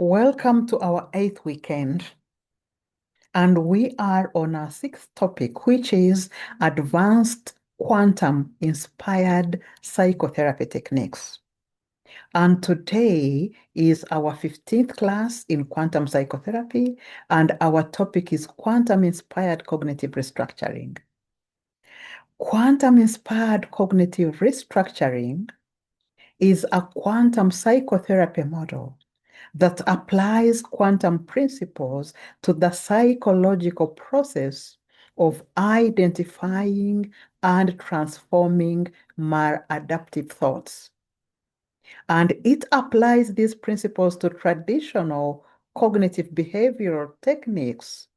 Welcome to our 8th weekend, and we are on our 6th topic, which is advanced quantum-inspired psychotherapy techniques. And today is our 15th class in quantum psychotherapy, and our topic is quantum-inspired cognitive restructuring. Quantum-inspired cognitive restructuring is a quantum psychotherapy model that applies quantum principles to the psychological process of identifying and transforming maladaptive thoughts. And it applies these principles to traditional cognitive behavioral techniques,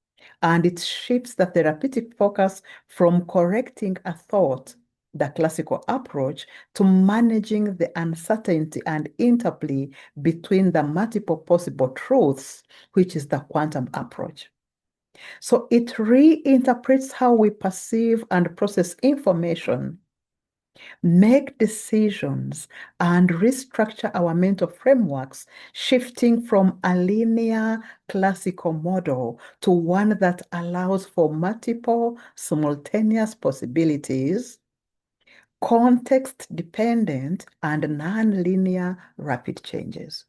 and it shifts the therapeutic focus from correcting a thought, the classical approach, to managing the uncertainty and interplay between the multiple possible truths, which is the quantum approach. So it reinterprets how we perceive and process information, make decisions, and restructure our mental frameworks, shifting from a linear classical model to one that allows for multiple simultaneous possibilities, context-dependent and nonlinear rapid changes.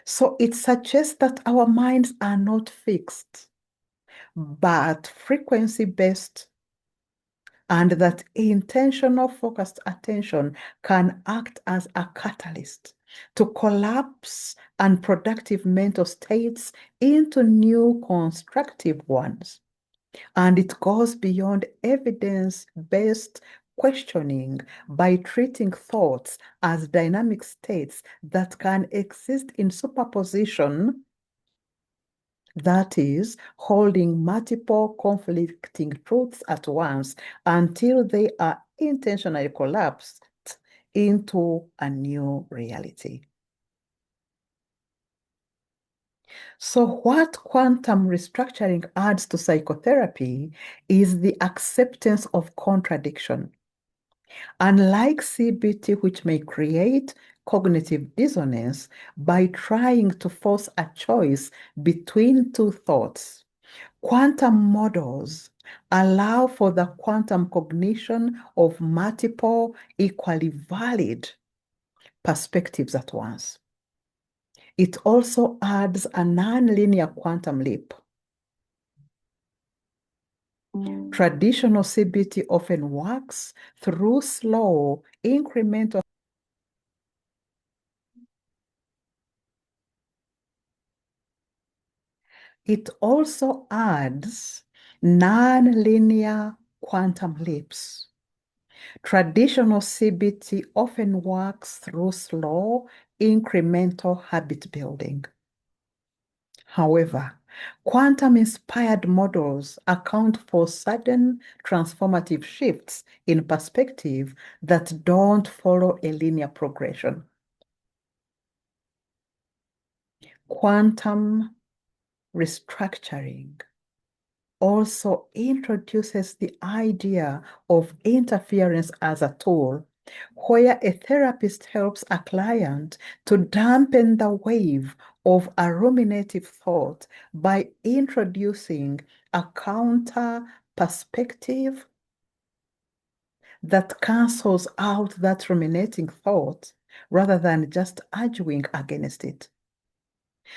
So it suggests that our minds are not fixed, but frequency-based, and that intentional focused attention can act as a catalyst to collapse unproductive mental states into new constructive ones. And it goes beyond evidence-based questioning by treating thoughts as dynamic states that can exist in superposition, that is, holding multiple conflicting truths at once until they are intentionally collapsed into a new reality. So what quantum restructuring adds to psychotherapy is the acceptance of contradiction. Unlike CBT, which may create cognitive dissonance by trying to force a choice between two thoughts, quantum models allow for the quantum cognition of multiple equally valid perspectives at once. It also adds a nonlinear quantum leap. Traditional CBT often works through slow, incremental. It also adds nonlinear quantum leaps. Traditional CBT often works through slow, incremental habit building. However, quantum-inspired models account for sudden transformative shifts in perspective that don't follow a linear progression. Quantum restructuring also introduces the idea of interference as a tool, where a therapist helps a client to dampen the wave of a ruminative thought by introducing a counter perspective that cancels out that ruminating thought rather than just arguing against it.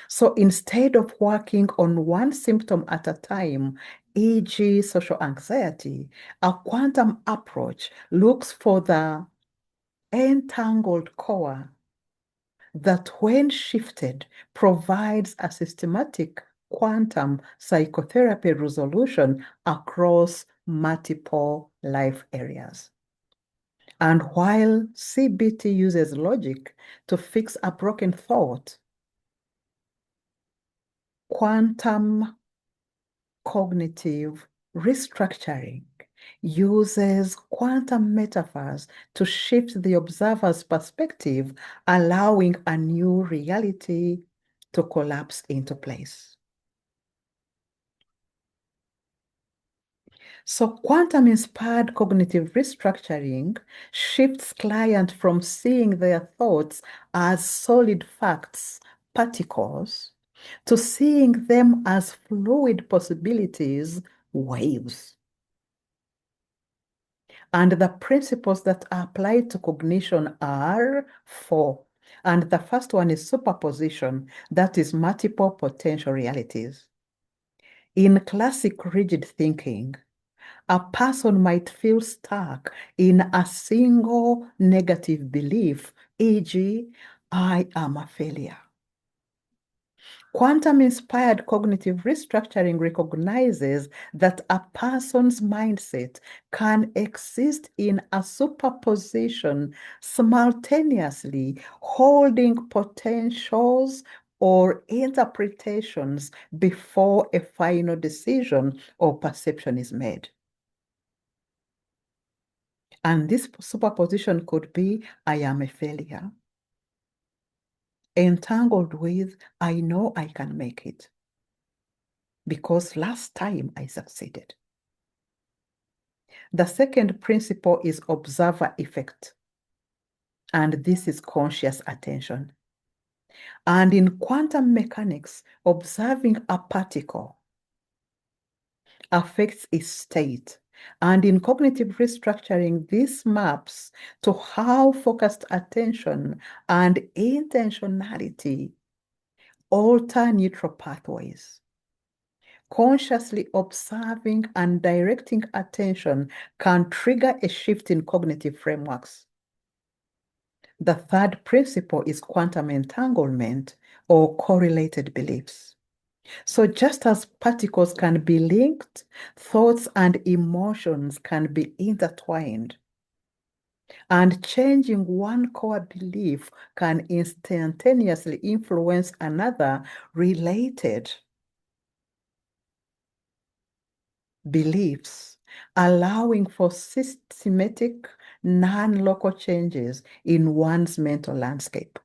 So instead of working on one symptom at a time, e.g., social anxiety, a quantum approach looks for the entangled core that, when shifted, provides a systematic quantum psychotherapy resolution across multiple life areas. And while CBT uses logic to fix a broken thought, quantum cognitive restructuring uses quantum metaphors to shift the observer's perspective, allowing a new reality to collapse into place. So quantum-inspired cognitive restructuring shifts client from seeing their thoughts as solid facts particles to seeing them as fluid possibilities, waves. And the principles that are applied to cognition are four. And the first one is superposition, that is multiple potential realities. In classic rigid thinking, a person might feel stuck in a single negative belief, e.g., I am a failure. Quantum-inspired cognitive restructuring recognizes that a person's mindset can exist in a superposition simultaneously, holding potentials or interpretations before a final decision or perception is made. And this superposition could be, I am a failure, entangled with, I know I can make it, because last time I succeeded. The second principle is observer effect, and this is conscious attention. And in quantum mechanics, observing a particle affects its state. And in cognitive restructuring, this maps to how focused attention and intentionality alter neutral pathways. Consciously observing and directing attention can trigger a shift in cognitive frameworks. The third principle is quantum entanglement or correlated beliefs. So just as particles can be linked, thoughts and emotions can be intertwined. And changing one core belief can instantaneously influence another related beliefs, allowing for systematic, non-local changes in one's mental landscape.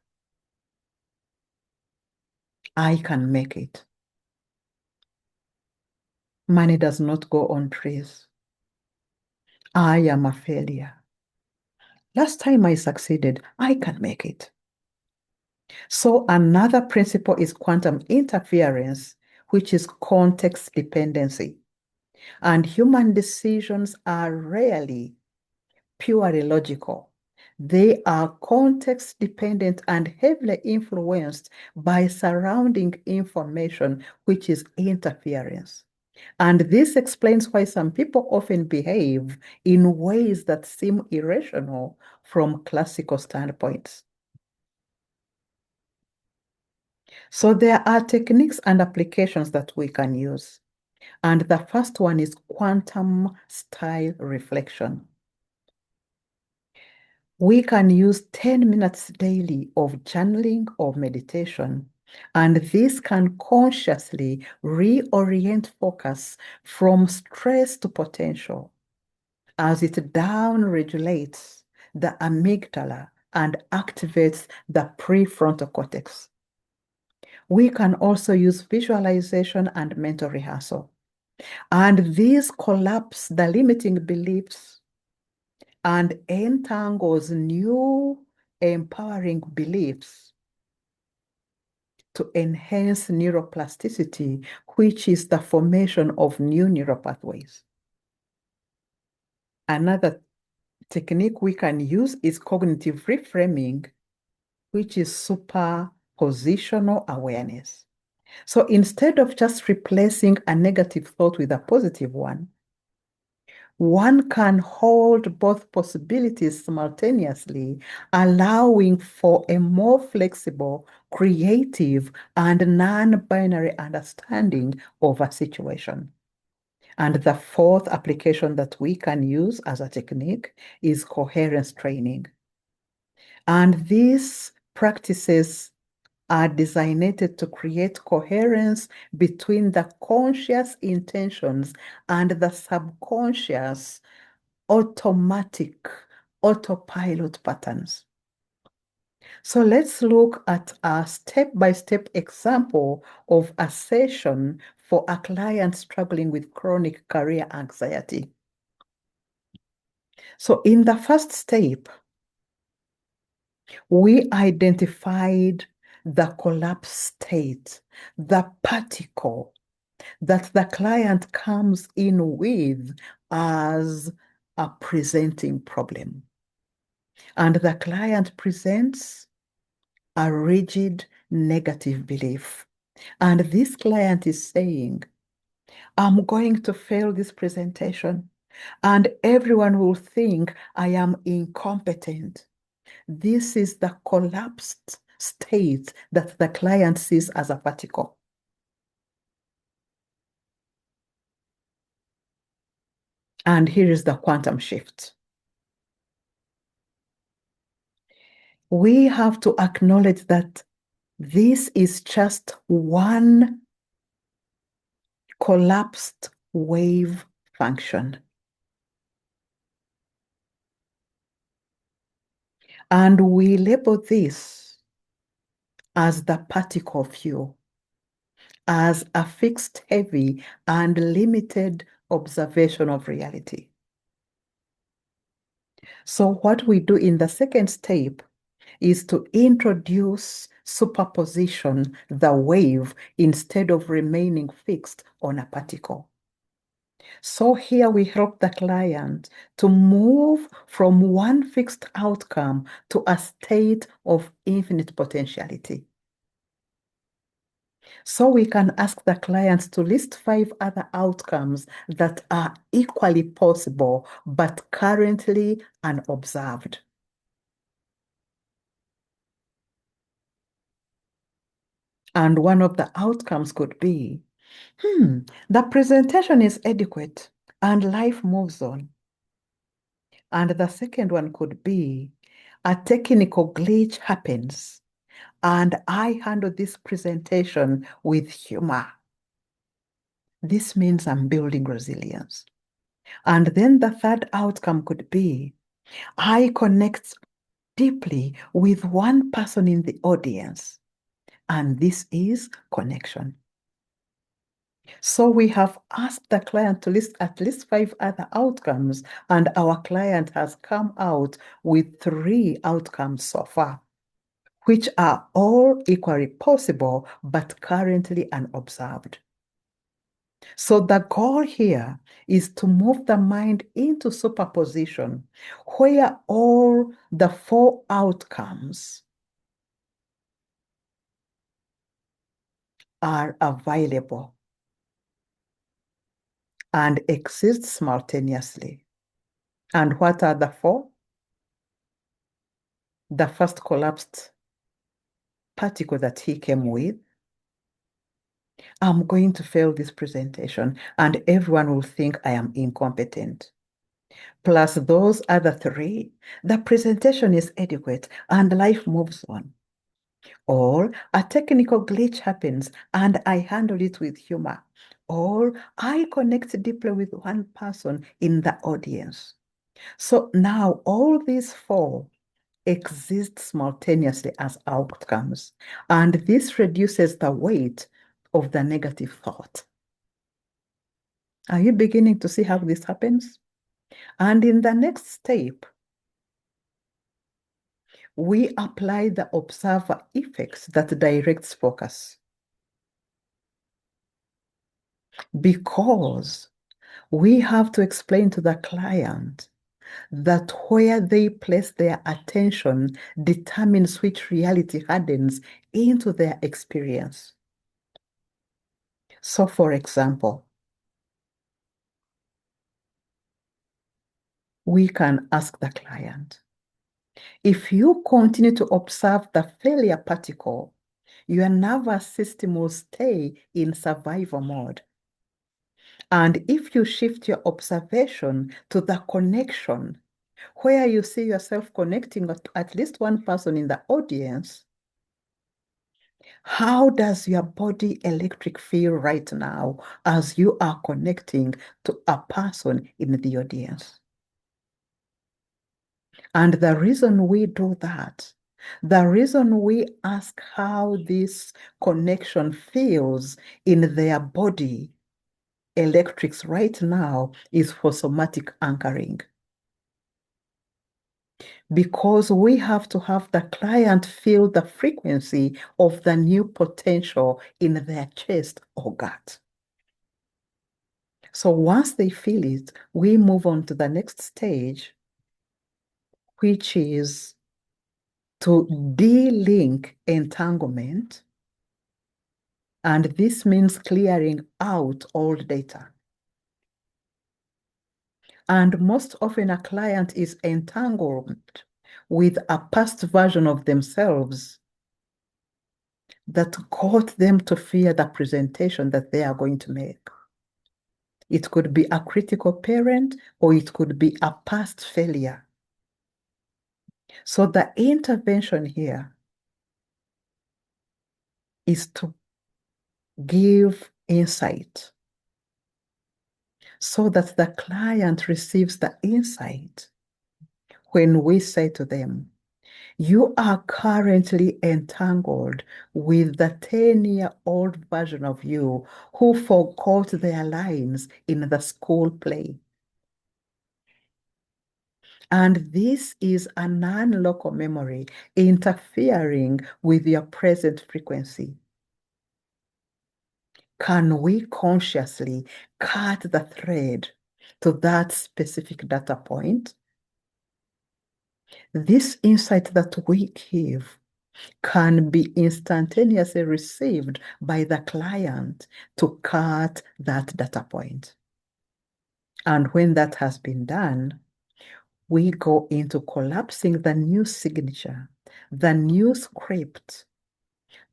I can make it. Money does not go on trees. I am a failure. Last time I succeeded, I can make it. So another principle is quantum interference, which is context dependency. And human decisions are rarely purely logical. They are context dependent and heavily influenced by surrounding information, which is interference. And this explains why some people often behave in ways that seem irrational from classical standpoints. So there are techniques and applications that we can use. And the first one is quantum style reflection. We can use 10 minutes daily of journaling or meditation, and this can consciously reorient focus from stress to potential as it down-regulates the amygdala and activates the prefrontal cortex. We can also use visualization and mental rehearsal, and these collapse the limiting beliefs and entangles new empowering beliefs to enhance neuroplasticity, which is the formation of new neural pathways. Another technique we can use is cognitive reframing, which is superpositional awareness. So instead of just replacing a negative thought with a positive one can hold both possibilities simultaneously, allowing for a more flexible, creative, and non-binary understanding of a situation. And the fourth application that we can use as a technique is coherence training. And these practices are designed to create coherence between the conscious intentions and the subconscious automatic autopilot patterns. So let's look at a step-by-step example of a session for a client struggling with chronic career anxiety. So in the first step, we identified the collapsed state, the particle that the client comes in with as a presenting problem. And the client presents a rigid negative belief. And this client is saying, I'm going to fail this presentation, and everyone will think I am incompetent. This is the collapsed state that the client sees as a particle. And here is the quantum shift. We have to acknowledge that this is just one collapsed wave function. And we label this as the particle view, as a fixed, heavy, and limited observation of reality. So what we do in the second step is to introduce superposition, the wave, instead of remaining fixed on a particle. So here we help the client to move from one fixed outcome to a state of infinite potentiality. So we can ask the clients to list 5 other outcomes that are equally possible, but currently unobserved. And one of the outcomes could be, the presentation is adequate and life moves on. And the second one could be, a technical glitch happens and I handle this presentation with humor. This means I'm building resilience. And then the third outcome could be, I connect deeply with one person in the audience, and this is connection. So we have asked the client to list at least 5 other outcomes, and our client has come out with 3 outcomes so far, which are all equally possible, but currently unobserved. So the goal here is to move the mind into superposition, where all the 4 outcomes are available and exist simultaneously. And what are the 4? The first collapsed particle that he came with. I'm going to fail this presentation and everyone will think I am incompetent. Plus those other 3, the presentation is adequate and life moves on. Or a technical glitch happens and I handle it with humor. Or I connect deeply with one person in the audience. So now all these 4 exist simultaneously as outcomes, and this reduces the weight of the negative thought. Are you beginning to see how this happens? And in the next step, we apply the observer effects that directs focus. Because we have to explain to the client that where they place their attention determines which reality hardens into their experience. So, for example, we can ask the client, if you continue to observe the failure particle, your nervous system will stay in survival mode. And if you shift your observation to the connection, where you see yourself connecting to at least one person in the audience, how does your body electric feel right now as you are connecting to a person in the audience? And the reason we do that, the reason we ask how this connection feels in their body electrics right now is for somatic anchoring. because we have to have the client feel the frequency of the new potential in their chest or gut. So once they feel it, we move on to the next stage, which is to de-link entanglement. And this means clearing out old data. And most often a client is entangled with a past version of themselves that caused them to fear the presentation that they are going to make. It could be a critical parent, or it could be a past failure. So the intervention here is to give insight so that the client receives the insight when we say to them, you are currently entangled with the 10-year-old version of you who forgot their lines in the school play. And this is a non-local memory interfering with your present frequency. Can we consciously cut the thread to that specific data point? This insight that we give can be instantaneously received by the client to cut that data point. And when that has been done, we go into collapsing the new signature, the new script,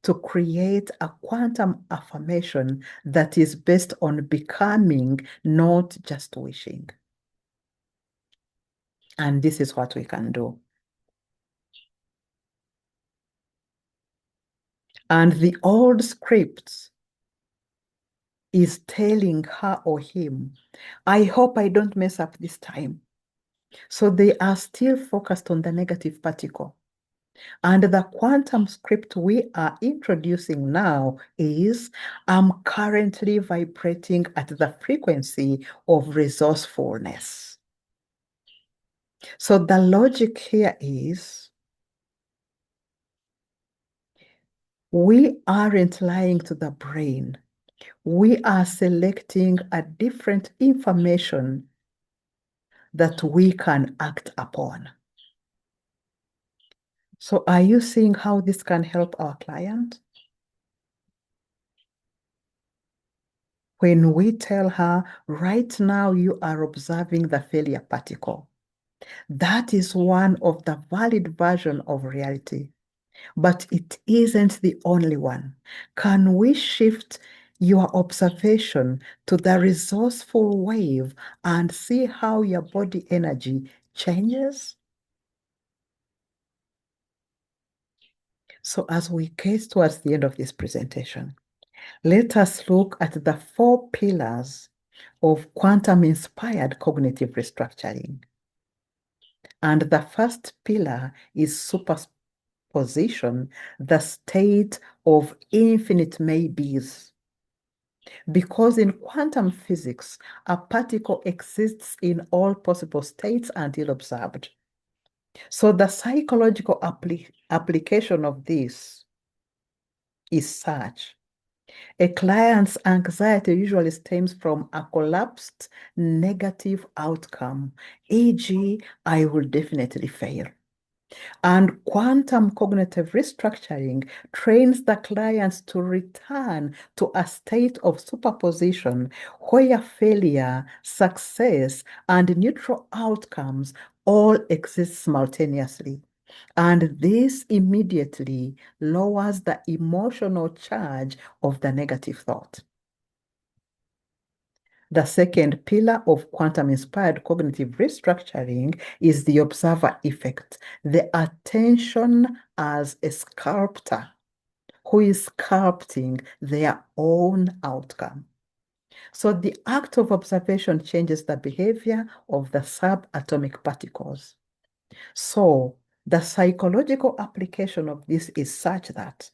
to create a quantum affirmation that is based on becoming, not just wishing. And this is what we can do. And the old script is telling her or him, I hope I don't mess up this time. So they are still focused on the negative particle. And the quantum script we are introducing now is, I'm currently vibrating at the frequency of resourcefulness. So the logic here is, we aren't lying to the brain. We are selecting a different information that we can act upon. So are you seeing how this can help our client? When we tell her, right now you are observing the failure particle. That is one of the valid version of reality, but it isn't the only one. Can we shift your observation to the resourceful wave and see how your body energy changes? So as we get towards the end of this presentation, let us look at the 4 pillars of quantum-inspired cognitive restructuring. And the first pillar is superposition, the state of infinite maybes. Because in quantum physics, a particle exists in all possible states until observed. So the psychological application of this is such. A client's anxiety usually stems from a collapsed negative outcome, e.g., I will definitely fail. And quantum cognitive restructuring trains the clients to return to a state of superposition where failure, success, and neutral outcomes all exist simultaneously. And this immediately lowers the emotional charge of the negative thought. The second pillar of quantum-inspired cognitive restructuring is the observer effect, the attention as a sculptor who is sculpting their own outcome. So the act of observation changes the behavior of the subatomic particles. So the psychological application of this is such that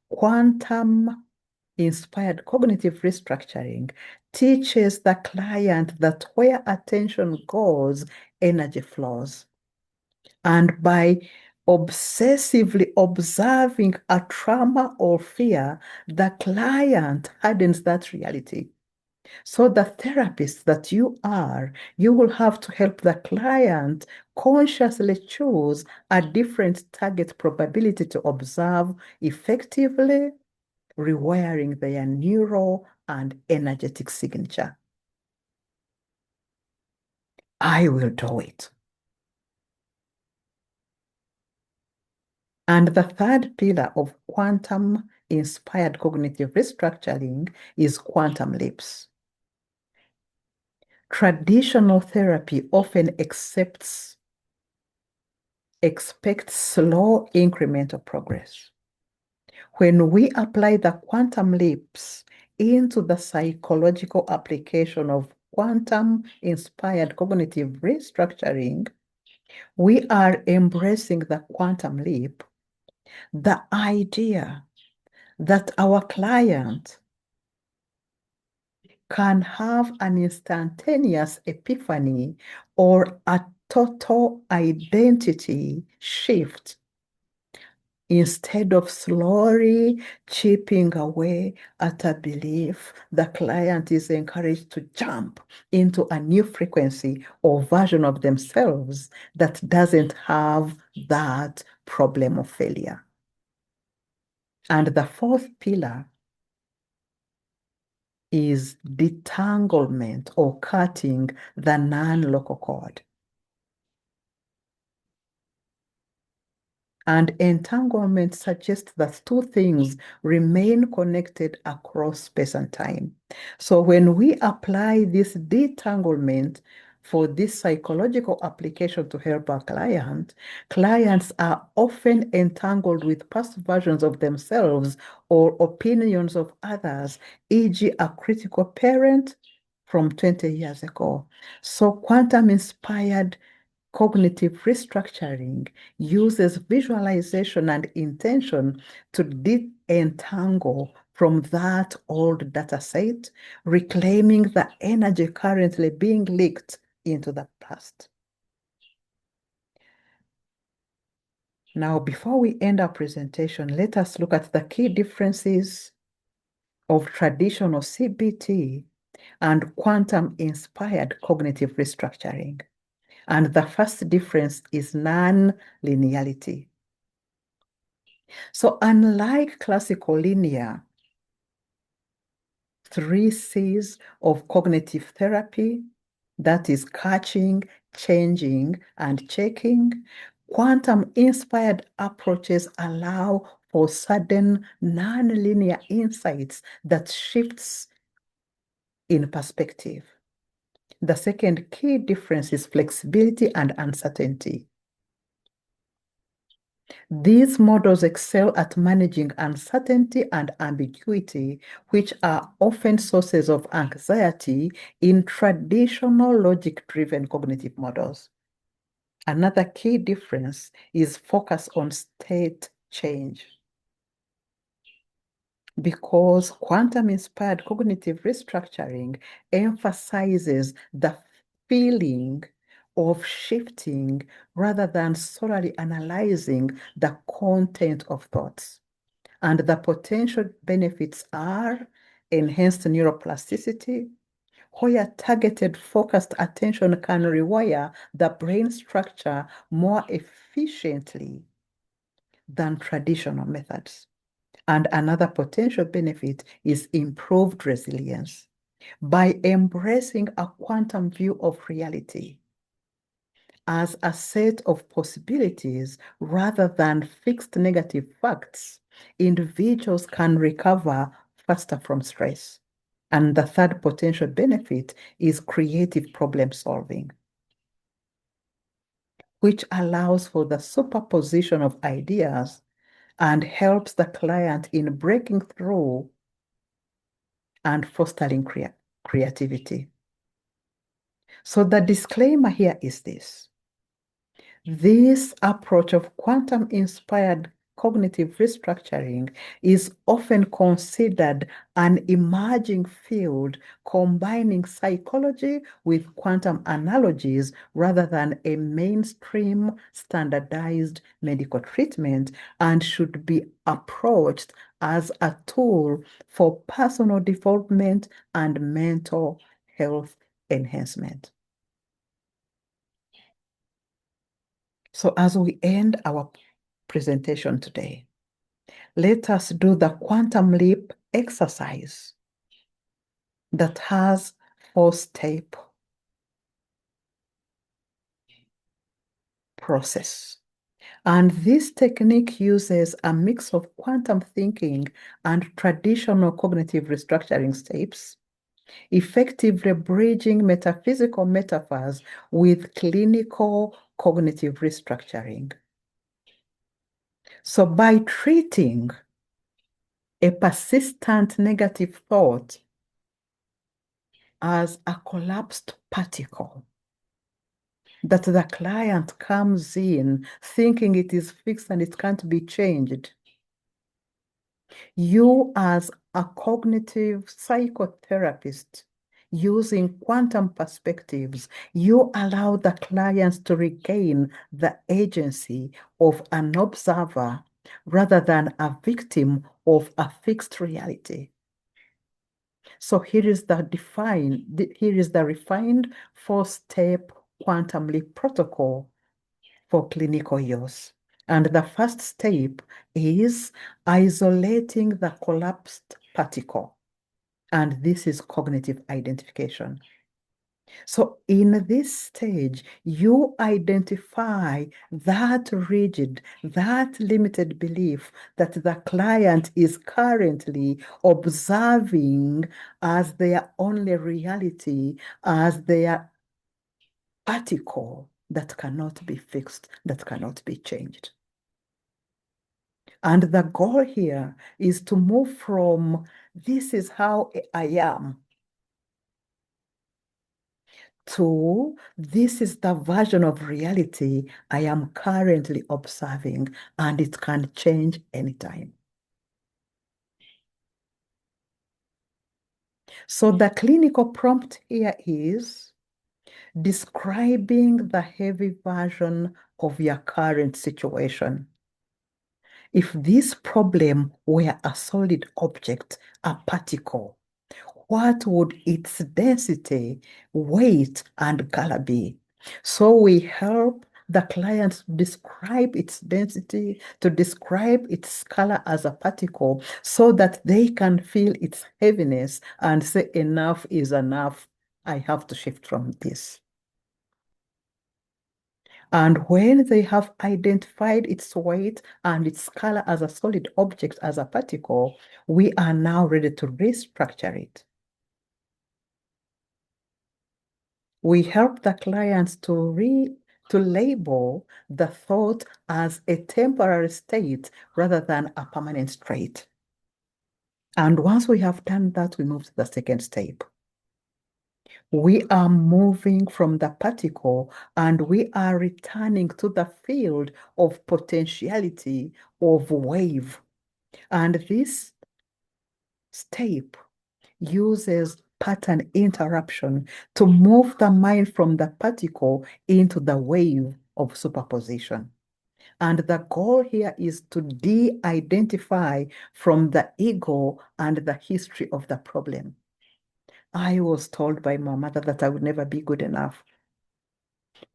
quantum-inspired cognitive restructuring teaches the client that where attention goes, energy flows. And by obsessively observing a trauma or fear, the client hardens that reality. So the therapist that you are, you will have to help the client consciously choose a different target probability to observe effectively, rewiring their neural and energetic signature. I will do it. And the third pillar of quantum-inspired cognitive restructuring is quantum leaps. Traditional therapy often expects slow incremental progress. When we apply the quantum leaps into the psychological application of quantum-inspired cognitive restructuring, we are embracing the quantum leap, the idea that our client can have an instantaneous epiphany or a total identity shift instead of slowly chipping away at a belief. The client is encouraged to jump into a new frequency or version of themselves that doesn't have that problem of failure. And the fourth pillar is detanglement or cutting the non-local cord. And entanglement suggests that two things remain connected across space and time. So when we apply this detanglement for this psychological application to help our clients are often entangled with past versions of themselves or opinions of others, e.g. a critical parent from 20 years ago. So quantum-inspired cognitive restructuring uses visualization and intention to disentangle from that old data set, reclaiming the energy currently being leaked into the past. Now, before we end our presentation, let us look at the key differences of traditional CBT and quantum-inspired cognitive restructuring. And the first difference is non-linearity. So unlike classical linear 3 C's of cognitive therapy, that is catching, changing, and checking, quantum-inspired approaches allow for sudden non-linear insights that shifts in perspective. The second key difference is flexibility and uncertainty. These models excel at managing uncertainty and ambiguity, which are often sources of anxiety in traditional logic-driven cognitive models. Another key difference is focus on state change. Because quantum-inspired cognitive restructuring emphasizes the feeling of shifting rather than solely analyzing the content of thoughts. And the potential benefits are enhanced neuroplasticity, where targeted focused attention can rewire the brain structure more efficiently than traditional methods. And another potential benefit is improved resilience. By embracing a quantum view of reality as a set of possibilities rather than fixed negative facts, individuals can recover faster from stress. And the third potential benefit is creative problem solving, which allows for the superposition of ideas and helps the client in breaking through and fostering creativity. So the disclaimer here is this. This approach of quantum-inspired cognitive restructuring is often considered an emerging field combining psychology with quantum analogies rather than a mainstream standardized medical treatment, and should be approached as a tool for personal development and mental health enhancement. So as we end our presentation today, let us do the quantum leap exercise that has 4-step process. And this technique uses a mix of quantum thinking and traditional cognitive restructuring steps, effectively bridging metaphysical metaphors with clinical cognitive restructuring. So by treating a persistent negative thought as a collapsed particle, that the client comes in thinking it is fixed and it can't be changed, you as a cognitive psychotherapist using quantum perspectives, you allow the clients to regain the agency of an observer rather than a victim of a fixed reality. So here is the refined 4-step quantum leap protocol for clinical use. And the first step is isolating the collapsed particle. And this is cognitive identification. So in this stage, you identify that rigid, that limited belief that the client is currently observing as their only reality, as their particle that cannot be fixed, that cannot be changed. And the goal here is to move from this is how I am to this is the version of reality I am currently observing, and it can change anytime. So the clinical prompt here is describing the heavy version of your current situation. If this problem were a solid object, a particle, what would its density, weight, and color be? So we help the client describe its density, to describe its color as a particle, so that they can feel its heaviness and say, enough is enough. I have to shift from this. And when they have identified its weight and its color as a solid object, as a particle, we are now ready to restructure it. We help the clients to label the thought as a temporary state rather than a permanent state. And once we have done that, we move to the second step. We are moving from the particle and we are returning to the field of potentiality of wave. And this step uses pattern interruption to move the mind from the particle into the wave of superposition. And the goal here is to de-identify from the ego and the history of the problem. I was told by my mother that I would never be good enough.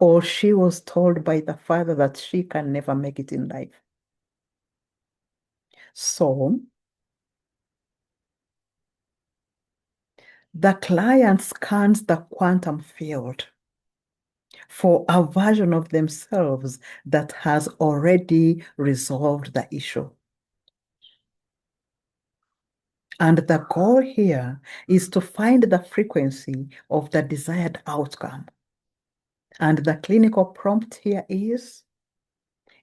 Or she was told by the father that she can never make it in life. So the client scans the quantum field for a version of themselves that has already resolved the issue. And the goal here is to find the frequency of the desired outcome. And the clinical prompt here is,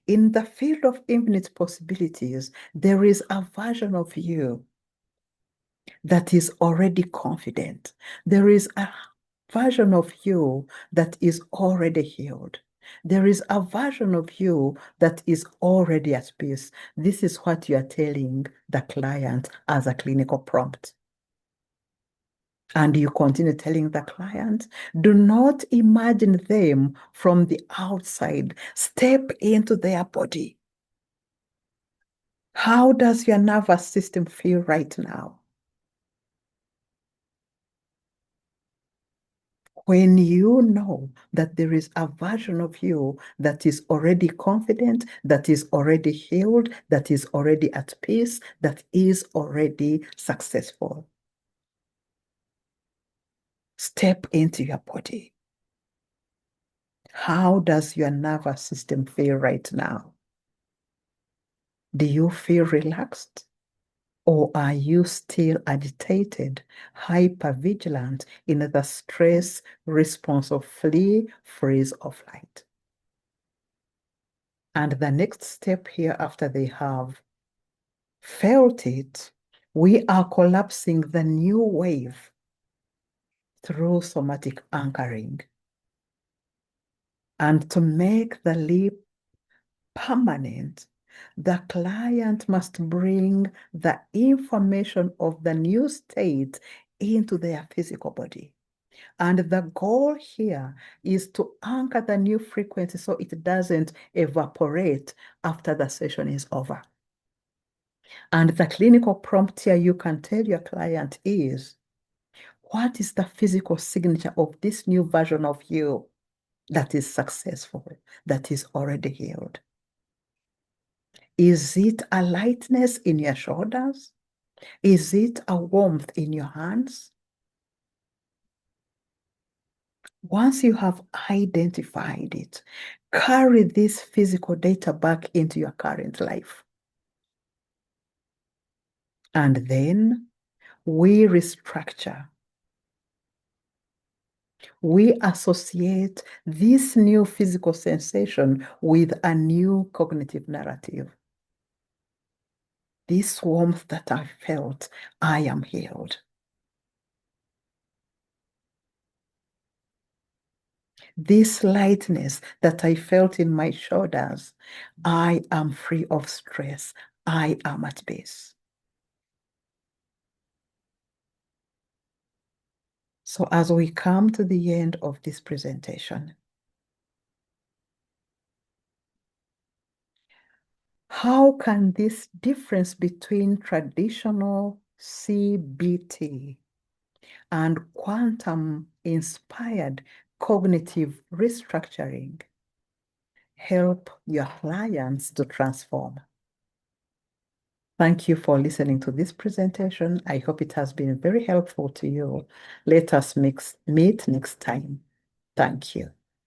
in the field of infinite possibilities, there is a version of you that is already confident. There is a version of you that is already healed. There is a version of you that is already at peace. This is what you are telling the client as a clinical prompt. And you continue telling the client, do not imagine them from the outside. Step into their body. How does your nervous system feel right now? When you know that there is a version of you that is already confident, that is already healed, that is already at peace, that is already successful. Step into your body. How does your nervous system feel right now? Do you feel relaxed? Or are you still agitated, hypervigilant in the stress response of flee, freeze, or flight? And the next step here, after they have felt it, we are collapsing the new wave through somatic anchoring. And to make the leap permanent, the client must bring the information of the new state into their physical body. And the goal here is to anchor the new frequency so it doesn't evaporate after the session is over. And the clinical prompt here you can tell your client is, what is the physical signature of this new version of you that is successful, that is already healed? Is it a lightness in your shoulders? Is it a warmth in your hands? Once you have identified it, carry this physical data back into your current life. And then we restructure. We associate this new physical sensation with a new cognitive narrative. This warmth that I felt, I am healed. This lightness that I felt in my shoulders, I am free of stress. I am at peace. So as we come to the end of this presentation, how can this difference between traditional CBT and quantum-inspired cognitive restructuring help your clients to transform? Thank you for listening to this presentation. I hope it has been very helpful to you. Let us meet next time. Thank you.